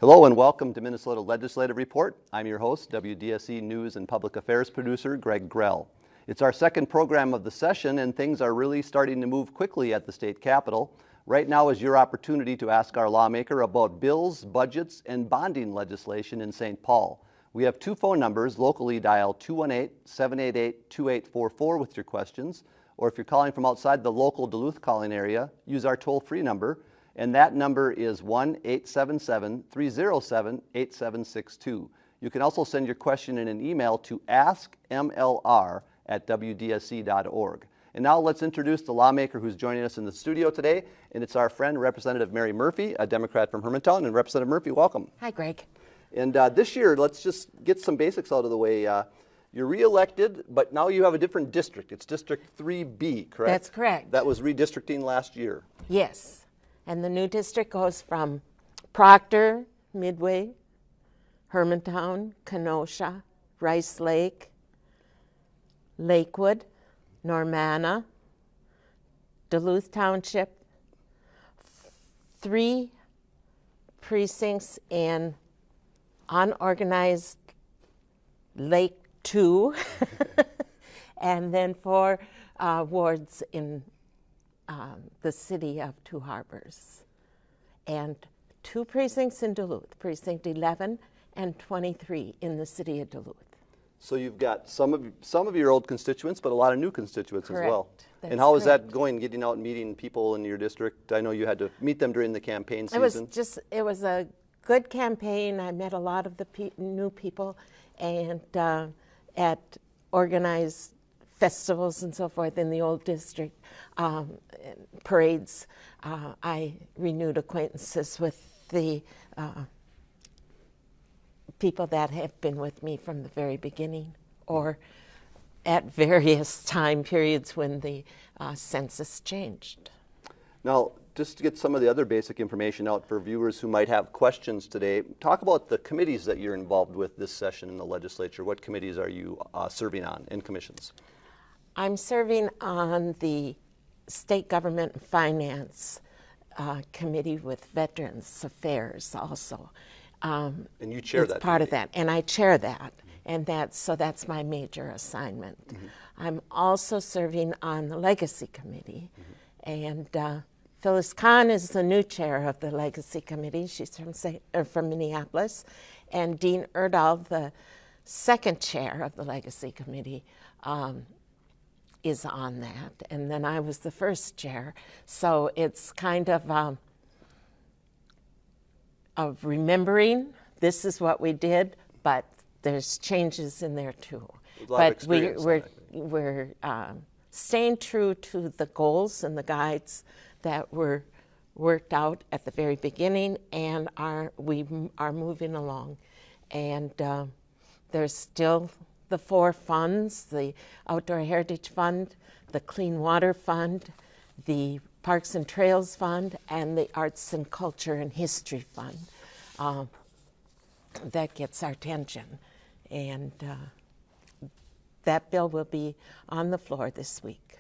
Hello and welcome to Minnesota Legislative Report. I'm your host, WDSE News and Public Affairs producer Greg Grell. It's our second program of the session and things are really starting to move quickly at the state capitol. Right now is your opportunity to ask our lawmaker about bills, budgets, and bonding legislation in St. Paul. We have two phone numbers. Locally, dial 218-788-2844 with your questions, or if you're calling from outside the local Duluth calling area, use our toll-free number, and that number is 1-877-307-8762. You can also send your question in an email to askmlr@wdsc.org. And now let's introduce the lawmaker who's joining us in the studio today, and it's our friend, Representative Mary Murphy, a Democrat from Hermantown. And Representative Murphy, welcome. Hi, Greg. And this year, let's just get some basics out of the way. You're re-elected, but now you have a different district. It's District 3B, correct? That's correct. That was redistricting last year. Yes. And the new district goes from Proctor, Midway, Hermantown, Kenosha, Rice Lake, Lakewood, Normanna, Duluth Township, 3 precincts in unorganized Lake 2, and then 4 wards in the city of Two Harbors, and 2 precincts in Duluth, Precinct 11 and 23 in the city of Duluth. So you've got some of your old constituents, but a lot of new constituents Correct. as well. That's and how is correct. that going, getting out and meeting people in your district? I know you had to meet them during the campaign season. It was a good campaign. I met a lot of the new people, and at organized festivals and so forth in the old district, parades, I renewed acquaintances with the people that have been with me from the very beginning, or at various time periods when the census changed. Now, just to get some of the other basic information out for viewers who might have questions today, talk about the committees that you're involved with this session in the legislature. What committees are you serving on, and commissions? I'm serving on the State Government and Finance Committee with Veterans Affairs also. And you chair that part of committee. that, and I chair that, and that's my major assignment. Mm-hmm. I'm also serving on the Legacy Committee, mm-hmm. and Phyllis Kahn is the new chair of the Legacy Committee. She's from Minneapolis, and Dean Erdahl, the second chair of the Legacy Committee, is on that, and then I was the first chair. So it's kind of remembering this is what we did, but there's changes in there too. But we're staying true to the goals and the guides that were worked out at the very beginning, and we are moving along. And there's still the 4 funds: the Outdoor Heritage Fund, the Clean Water Fund, the Parks and Trails Fund, and the Arts and Culture and History Fund. That gets our attention. And that bill will be on the floor this week.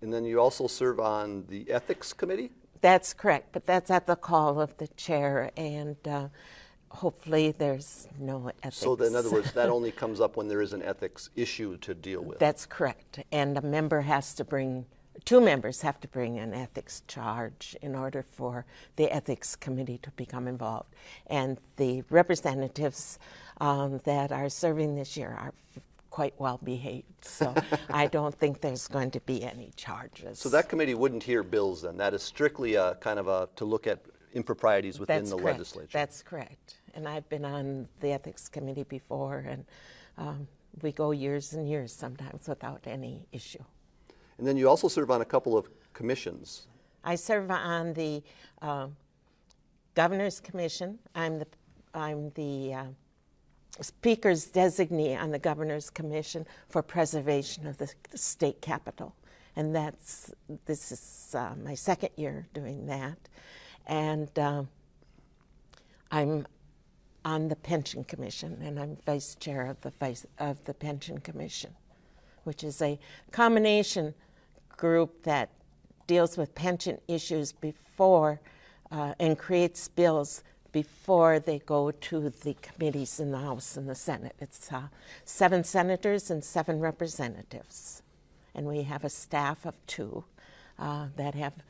And then you also serve on the Ethics Committee? That's correct, but that's at the call of the chair, and hopefully there's no ethics. So in other words, that only comes up when there is an ethics issue to deal with. That's correct, and 2 members have to bring an ethics charge in order for the Ethics Committee to become involved. And the representatives that are serving this year are quite well behaved, so I don't think there's going to be any charges. So that committee wouldn't hear bills then? That is strictly to look at improprieties within the legislature? That's correct. And I've been on the Ethics Committee before, and we go years and years sometimes without any issue. And then you also serve on a couple of commissions. I serve on the Governor's Commission. I'm the Speaker's designee on the Governor's Commission for Preservation of the State Capitol. And this is my second year doing that. And I'm on the Pension Commission, and I'm vice chair of the Pension Commission, which is a combination group that deals with pension issues before and creates bills before they go to the committees in the House and the Senate. It's 7 senators and 7 representatives. And we have a staff of 2 that have a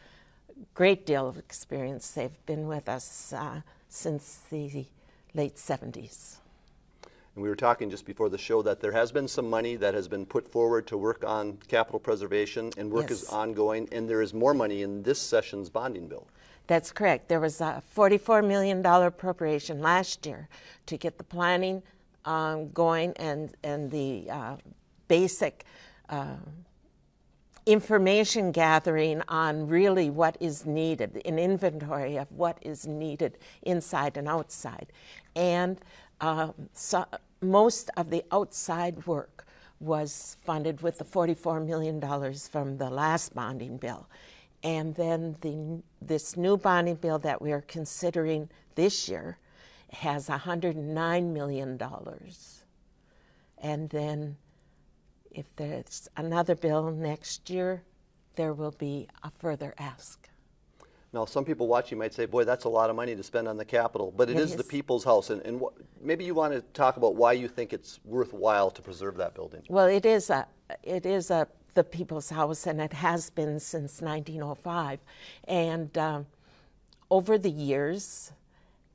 great deal of experience. They've been with us since the late 70s. And we were talking just before the show that there has been some money that has been put forward to work on capital preservation, and work is ongoing, and there is more money in this session's bonding bill. That's correct. There was a $44 million appropriation last year to get the planning going and the basic information gathering on really what is needed, an inventory of what is needed inside and outside. And so most of the outside work was funded with the $44 million from the last bonding bill. And then this new bonding bill that we are considering this year has $109 million. And then if there's another bill next year, there will be a further ask. Now, some people watching might say, boy, that's a lot of money to spend on the Capitol, but it is the people's house. And maybe you want to talk about why you think it's worthwhile to preserve that building. Well, it is the people's house, and it has been since 1905. And over the years,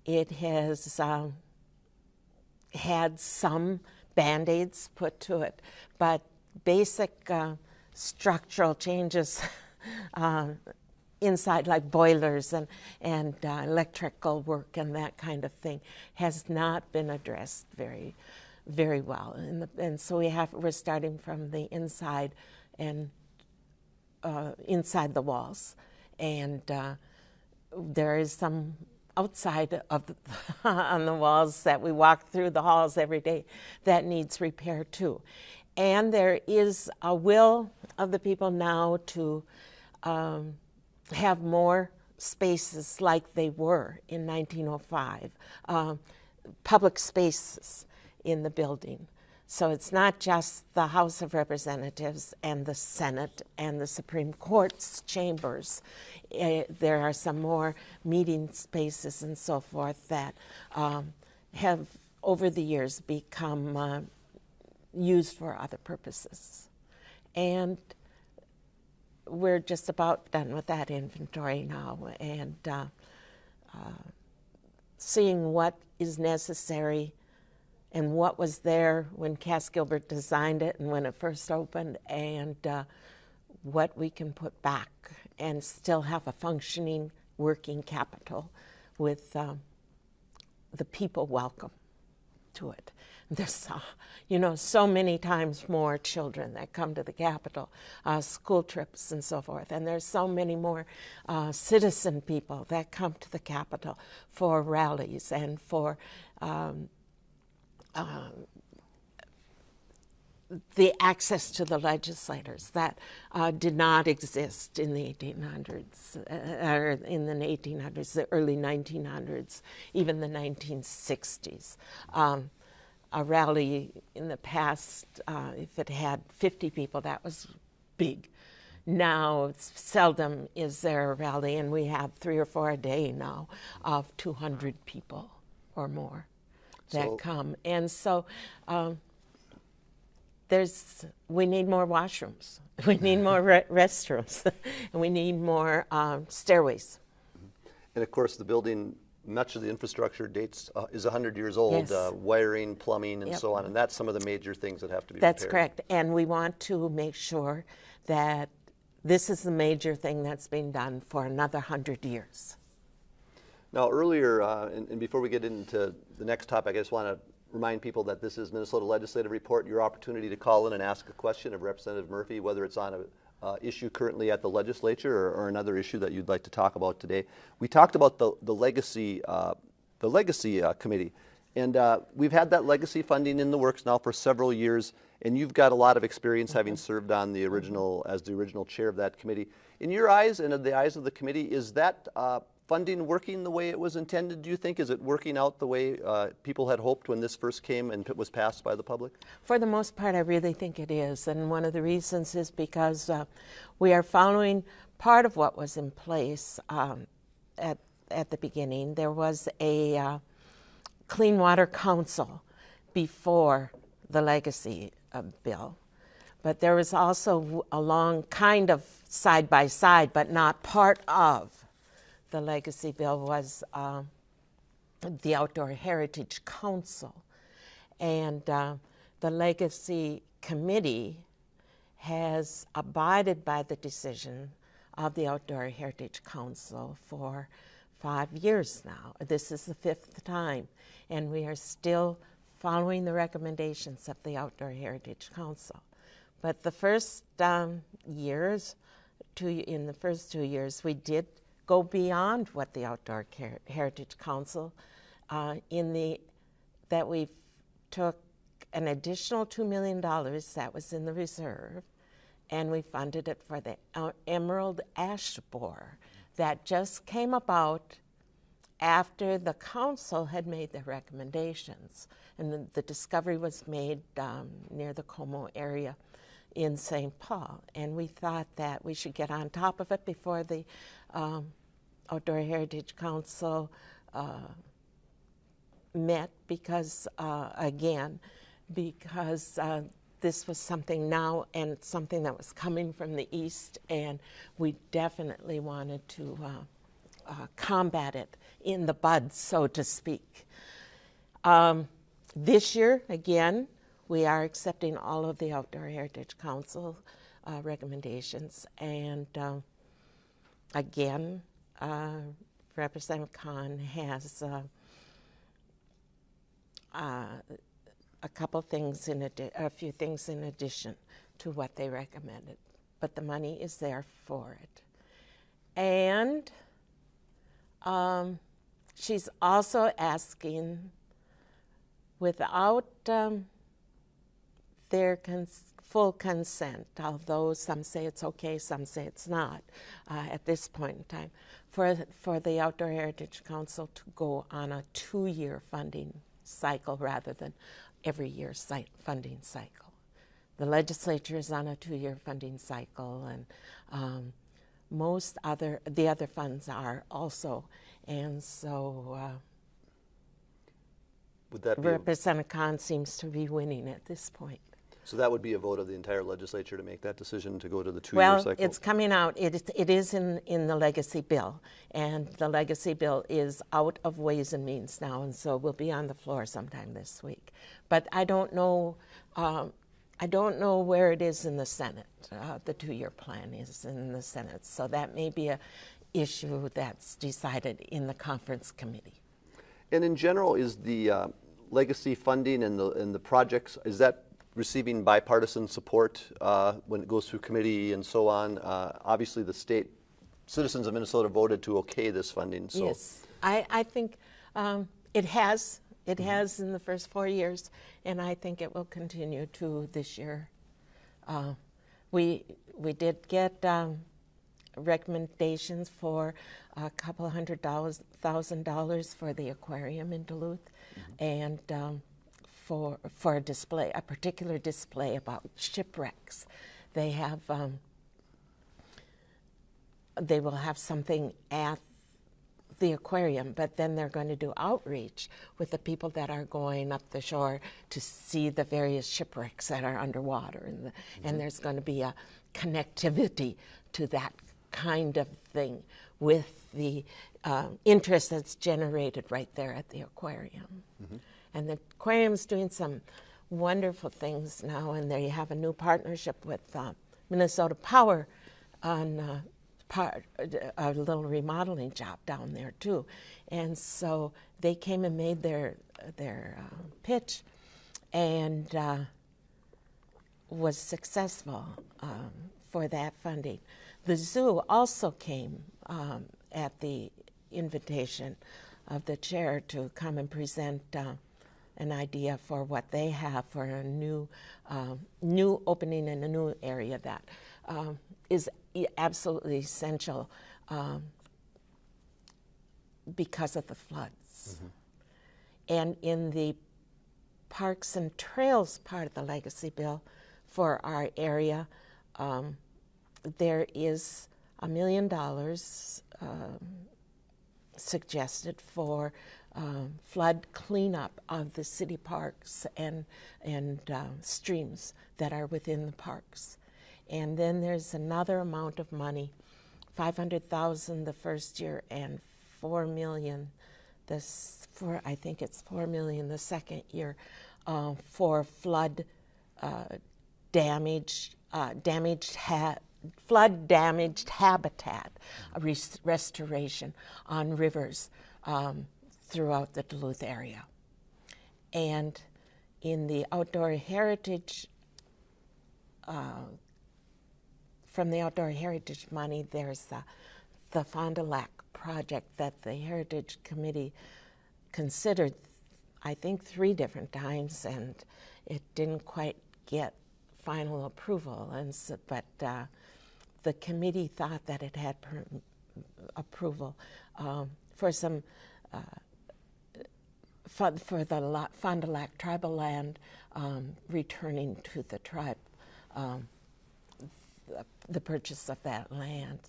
it has had some Band-Aids put to it, but basic structural changes inside, like boilers and electrical work and that kind of thing, has not been addressed very, very well. And so we're starting from the inside and inside the walls, and there is some outside of on the walls that we walk through the halls every day that needs repair too. And there is a will of the people now to have more spaces like they were in 1905, public spaces in the building. So it's not just the House of Representatives and the Senate and the Supreme Court's chambers. There are some more meeting spaces and so forth that have, over the years, become used for other purposes. And we're just about done with that inventory now, and seeing what is necessary and what was there when Cass Gilbert designed it and when it first opened, and what we can put back and still have a functioning, working Capitol with the people welcome to it. There's, so many times more children that come to the Capitol, school trips and so forth, and there's so many more citizen people that come to the Capitol for rallies and for the access to the legislators that did not exist in the 1800s, or in the 1800s, the early 1900s, even the 1960s. A rally in the past, if it had 50 people, that was big. Now, seldom is there a rally, and we have 3 or 4 a day now of 200 people or more that come. And so we need more washrooms, we need more restrooms, and we need more stairways. And of course, the building, much of the infrastructure is 100 years old, wiring, plumbing, and so on, and that's some of the major things that have to be repaired. That's correct, and we want to make sure that this is the major thing that's being done for another 100 years. Now, earlier, and before we get into the next topic, I just want to remind people that this is Minnesota Legislative Report, your opportunity to call in and ask a question of Representative Murphy, whether it's on an issue currently at the legislature or another issue that you'd like to talk about today. We talked about the legacy committee, and we've had that legacy funding in the works now for several years, and you've got a lot of experience having served on the original chair of that committee. In your eyes and in the eyes of the committee, is that funding working the way it was intended, do you think? Is it working out the way people had hoped when this first came and it was passed by the public? For the most part, I really think it is. And one of the reasons is because we are following part of what was in place at the beginning, there was a Clean Water Council before the legacy bill. But there was also along kind of side by side, but not part of the legacy bill, was the Outdoor Heritage Council. And the Legacy Committee has abided by the decision of the Outdoor Heritage Council for 5 years now. This is the 5th time, and we are still following the recommendations of the Outdoor Heritage Council. But the first years, in the first 2 years, we did go beyond what the Outdoor Heritage Council that we took an additional $2 million that was in the reserve, and we funded it for the emerald ash borer that just came about after the council had made their recommendations. And the discovery was made near the Como area in St. Paul. And we thought that we should get on top of it before the Outdoor Heritage Council met, because, this was something now and something that was coming from the east, and we definitely wanted to combat it in the bud, so to speak. This year, again, we are accepting all of the Outdoor Heritage Council recommendations, and again, Representative Khan has a few things in addition to what they recommended, but the money is there for it. And she's also asking, without their full consent, although some say it's okay, some say it's not at this point in time, for the Outdoor Heritage Council to go on a 2-year funding cycle rather than every year funding cycle. The legislature is on a 2-year funding cycle, and the other funds are also. And so would that be Representative Khan seems to be winning at this point. So that would be a vote of the entire legislature to make that decision to go to the 2-year cycle? Well, it's coming out. It is in the legacy bill, and the legacy bill is out of Ways and Means now, and so will be on the floor sometime this week. But I don't know. I don't know where it is in the Senate. The 2-year plan is in the Senate, so that may be a issue that's decided in the conference committee. And in general, is the legacy funding and the projects, is that receiving bipartisan support when it goes through committee and so on? Obviously, the citizens of Minnesota voted to okay this funding. So. Yes, I think it has. It has in the first 4 years, and I think it will continue to this year. We did get recommendations for a couple $100,000 for the aquarium in Duluth, and for a display, a particular display about shipwrecks. They have they will have something at the aquarium, but then they're going to do outreach with the people that are going up the shore to see the various shipwrecks that are underwater, and there's going to be a connectivity to that kind of thing with the interest that's generated right there at the aquarium. And the aquarium's doing some wonderful things now, and they have a new partnership with Minnesota Power on a little remodeling job down there too. And so they came and made their pitch, and was successful for that funding. The zoo also came at the invitation of the chair to come and present an idea for what they have for a new opening in a new area that is absolutely essential because of the floods. And in the Parks and Trails part of the legacy bill for our area, there is $1 million suggested for flood cleanup of the city parks and streams that are within the parks. And then there's another amount of money, $500,000 the first year and $4 million. I think it's $4 million the second year for flood damaged habitat restoration on rivers throughout the Duluth area. And in the outdoor heritage, from the outdoor heritage money, there's the Fond du Lac project that the Heritage Committee considered, I think, 3 different times, and it didn't quite get final approval. And so, but the committee thought that it had approval for some for the Fond du Lac tribal land returning to the tribe. The purchase of that land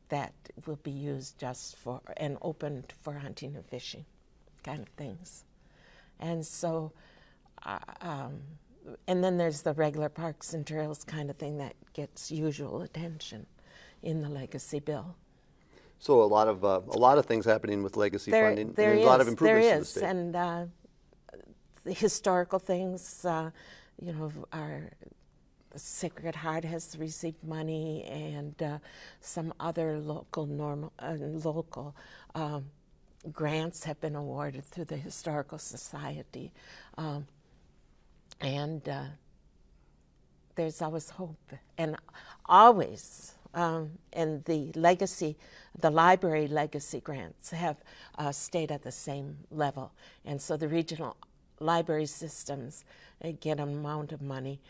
that will be used just for and opened for hunting and fishing kind of things. And so and then there's the regular parks and trails kind of thing that gets usual attention in the legacy bill. So a lot of things happening with legacy funding. There and is, a lot of improvements there to the is, state. and the historical things, our Sacred Heart has received money, and some other local grants have been awarded through the Historical Society. And there's always hope, and always, and the library legacy grants have stayed at the same level. And so the regional library systems get an amount of money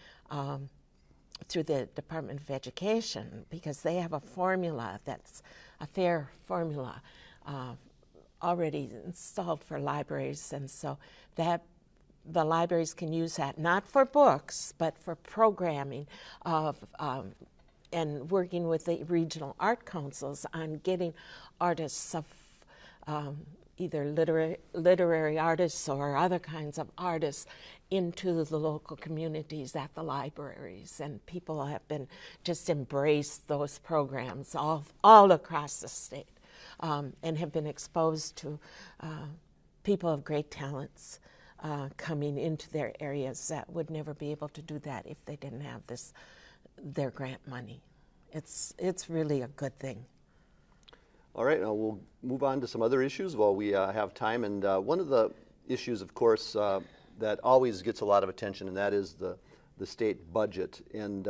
through the Department of Education, because they have a formula that's a fair formula already installed for libraries, and so that the libraries can use that not for books but for programming of and working with the regional art councils on getting artists of either literary artists or other kinds of artists into the local communities at the libraries, and people have been just embraced those programs all across the state, and have been exposed to people of great talents coming into their areas that would never be able to do that if they didn't have their grant money. It's really a good thing. All right, now we'll move on to some other issues while we have time. And one of the issues, of course, that always gets a lot of attention, and that is the state budget. And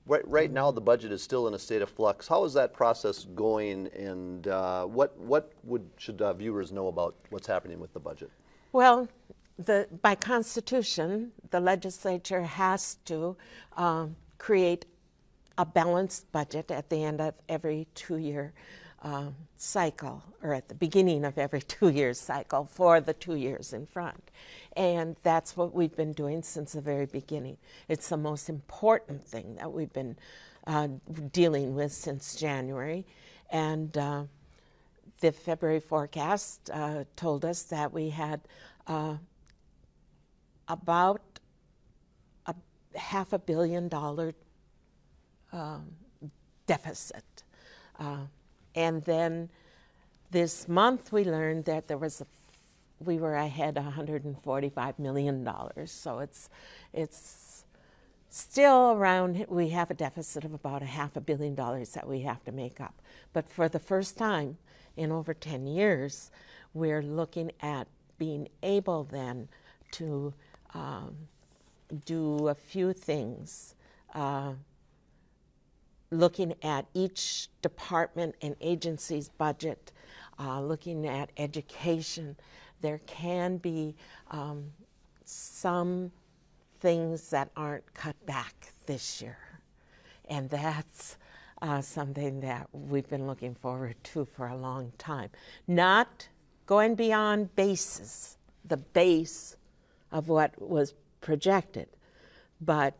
right now the budget is still in a state of flux. How is that process going, and what should viewers know about what's happening with the budget? Well, by Constitution, the legislature has to create a balanced budget at the end of every 2-year cycle, or at the beginning of every 2-year cycle for the 2 years in front. And that's what we've been doing since the very beginning. It's the most important thing that we've been dealing with since January. And the February forecast told us that we had about a $500 million deficit. And then this month we learned that we were ahead $145 million. So it's still around, we have a deficit of about $500 million that we have to make up. But for the first time in over 10 years, we're looking at being able then to do a few things, looking at each department and agency's budget, looking at education. There can be some things that aren't cut back this year, and that's something that we've been looking forward to for a long time. Not going beyond bases, the base of what was projected, but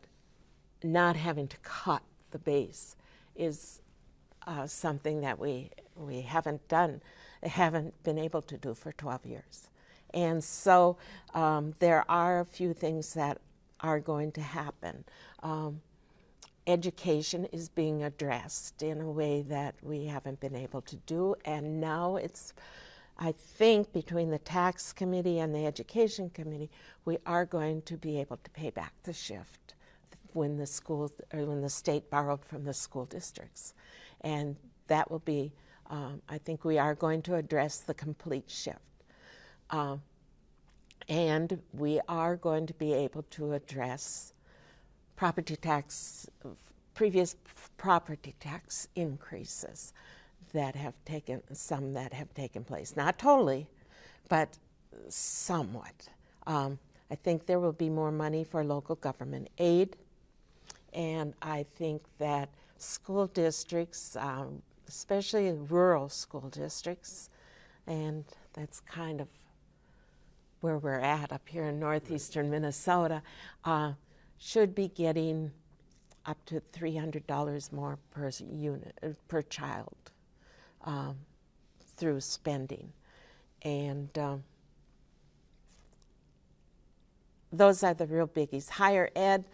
not having to cut the base is something that we we haven't been able to do for 12 years. And so there are a few things that are going to happen. Education is being addressed in a way that we haven't been able to do, and now it's, I think, between the tax committee and the education committee, we are going to be able to pay back the shift when the schools, or when the state borrowed from the school districts. And that will be, I think we are going to address the complete shift. And we are going to be able to address previous property tax increases that have taken place. Not totally, but somewhat. I think there will be more money for local government aid, and I think that school districts, especially rural school districts, and that's kind of where we're at up here in northeastern Minnesota, should be getting up to $300 more per child through spending. And those are the real biggies. Higher ed,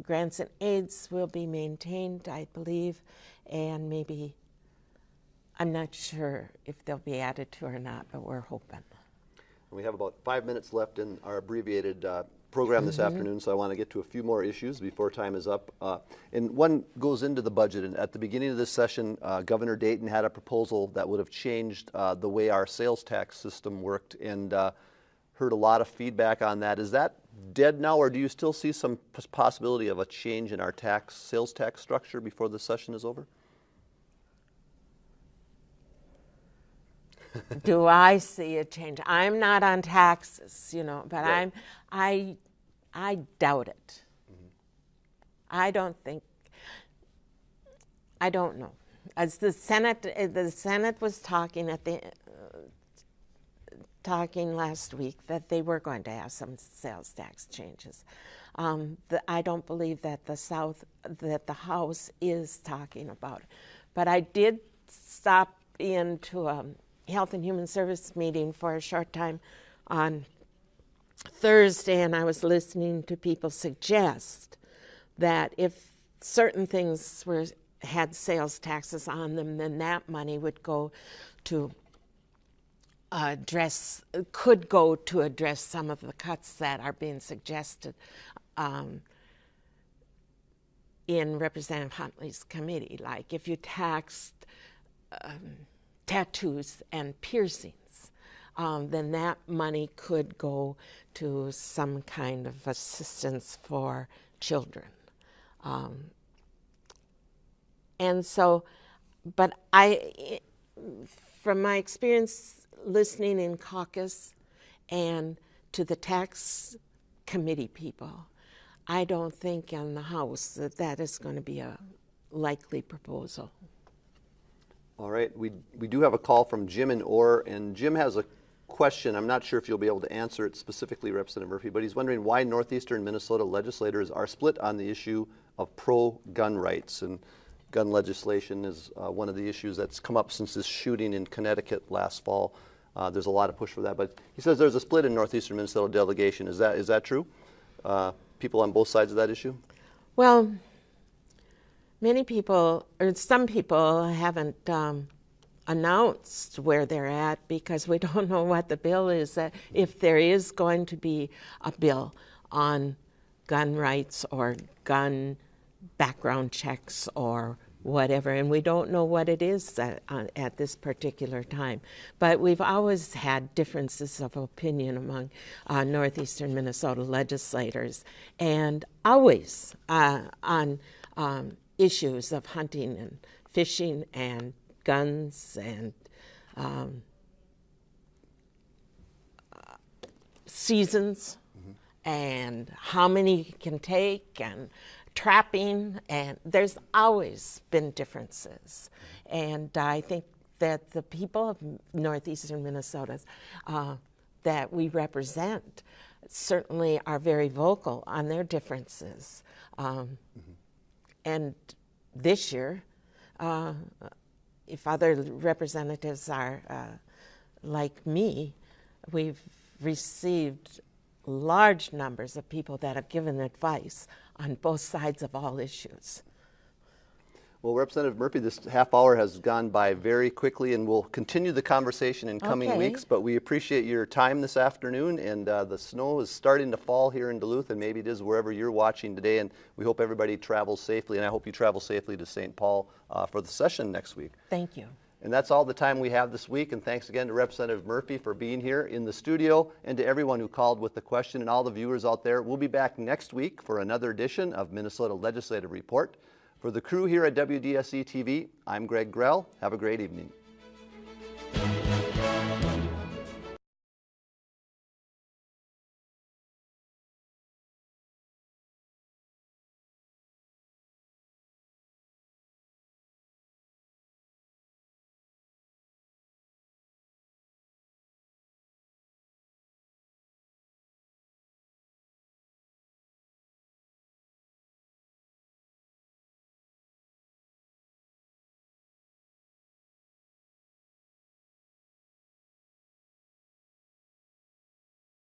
grants and aids will be maintained, I believe, and maybe, I'm not sure if they'll be added to or not, but we're hoping. We have about 5 minutes left in our abbreviated program this afternoon, so I want to get to a few more issues before time is up. And one goes into the budget. And at the beginning of this session, Governor Dayton had a proposal that would have changed the way our sales tax system worked, and heard a lot of feedback on that. Is that dead now, or do you still see some possibility of a change in our sales tax structure before the session is over? Do I see a change? I'm not on taxes, but right. I doubt it. I don't know. As the Senate was talking talking last week that they were going to have some sales tax changes. I don't believe that the House is talking about it. But I did stop into a Health and Human Service meeting for a short time on Thursday, and I was listening to people suggest that if certain things had sales taxes on them, then that money would go to address some of the cuts that are being suggested in Representative Huntley's committee. Like if you taxed tattoos and piercings, then that money could go to some kind of assistance for children. And so, but from my experience listening in caucus and to the tax committee people, I don't think in the House that is going to be a likely proposal. All right, we do have a call from Jim in Orr, and Jim has a question. I'm not sure if you'll be able to answer it specifically, Representative Murphy, but he's wondering why northeastern Minnesota legislators are split on the issue of pro-gun rights. And gun legislation is one of the issues that's come up since this shooting in Connecticut last fall. There's a lot of push for that, but he says there's a split in northeastern Minnesota delegation. Is that true? People on both sides of that issue? Well, many people, or some people, haven't announced where they're at because we don't know what the bill is. If there is going to be a bill on gun rights or gun background checks or whatever, and we don't know what it is at this particular time. But we've always had differences of opinion among northeastern Minnesota legislators, and always on issues of hunting and fishing and guns and seasons and how many you can take and trapping, and there's always been differences. And I think that the people of northeastern Minnesota that we represent certainly are very vocal on their differences. And this year, if other representatives are like me, we've received large numbers of people that have given advice on both sides of all issues. Well, Representative Murphy, this half hour has gone by very quickly, and we'll continue the conversation in coming weeks, but we appreciate your time this afternoon, and the snow is starting to fall here in Duluth, and maybe it is wherever you're watching today, and we hope everybody travels safely, and I hope you travel safely to St. Paul for the session next week. Thank you. And that's all the time we have this week, and thanks again to Representative Murphy for being here in the studio, and to everyone who called with the question, and all the viewers out there. We'll be back next week for another edition of Minnesota Legislative Report. For the crew here at WDSE TV, I'm Greg Grell. Have a great evening.